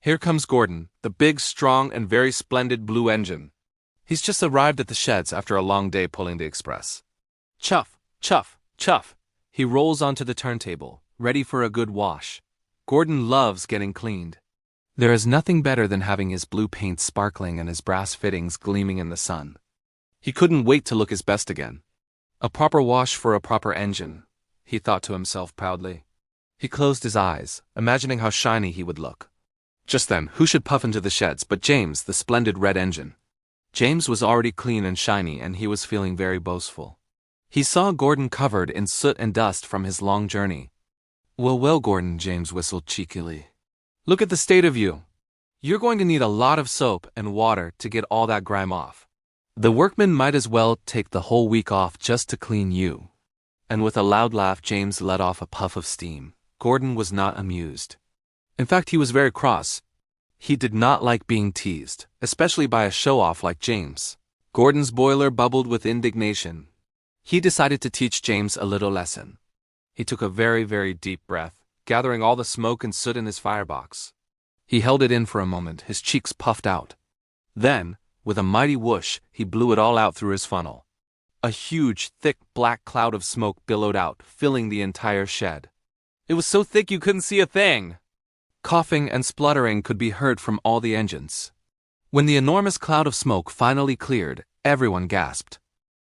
Here comes Gordon, the big, strong, and very splendid blue engine. He's just arrived at the sheds after a long day pulling the express. Chuff, chuff, chuff. He rolls onto the turntable, ready for a good wash. Gordon loves getting cleaned. There is nothing better than having his blue paint sparkling and his brass fittings gleaming in the sun. He couldn't wait to look his best again. A proper wash for a proper engine, he thought to himself proudly. He closed his eyes, imagining how shiny he would look. Just then, who should puff into the sheds but James, the splendid red engine. James was already clean and shiny, and he was feeling very boastful. He saw Gordon covered in soot and dust from his long journey. Well, well, Gordon, James whistled cheekily. Look at the state of you. You're going to need a lot of soap and water to get all that grime off. The workmen might as well take the whole week off just to clean you. And with a loud laugh, James let off a puff of steam. Gordon was not amused. In fact, he was very cross. He did not like being teased, especially by a show-off like James. Gordon's boiler bubbled with indignation. He decided to teach James a little lesson. He took a very, very deep breath, gathering all the smoke and soot in his firebox. He held it in for a moment, his cheeks puffed out. Then, with a mighty whoosh, he blew it all out through his funnel. A huge, thick, black cloud of smoke billowed out, filling the entire shed. It was so thick you couldn't see a thing. Coughing and spluttering could be heard from all the engines. When the enormous cloud of smoke finally cleared, everyone gasped.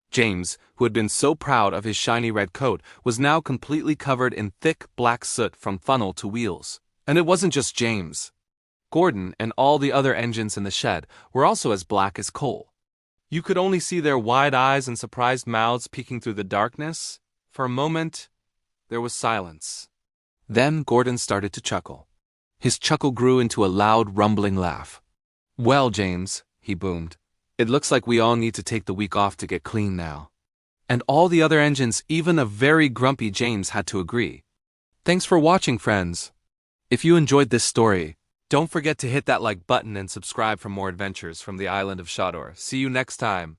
James, who had been so proud of his shiny red coat, was now completely covered in thick black soot from funnel to wheels. And it wasn't just James. Gordon and all the other engines in the shed were also as black as coal. You could only see their wide eyes and surprised mouths peeking through the darkness. For a moment, there was silence. Then Gordon started to chuckle. His chuckle grew into a loud, rumbling laugh. Well, James, he boomed, it looks like we all need to take the week off to get clean now. And all the other engines, even a very grumpy James, had to agree. Thanks for watching, friends. If you enjoyed this story, don't forget to hit that like button and subscribe for more adventures from the island of Shador. See you next time.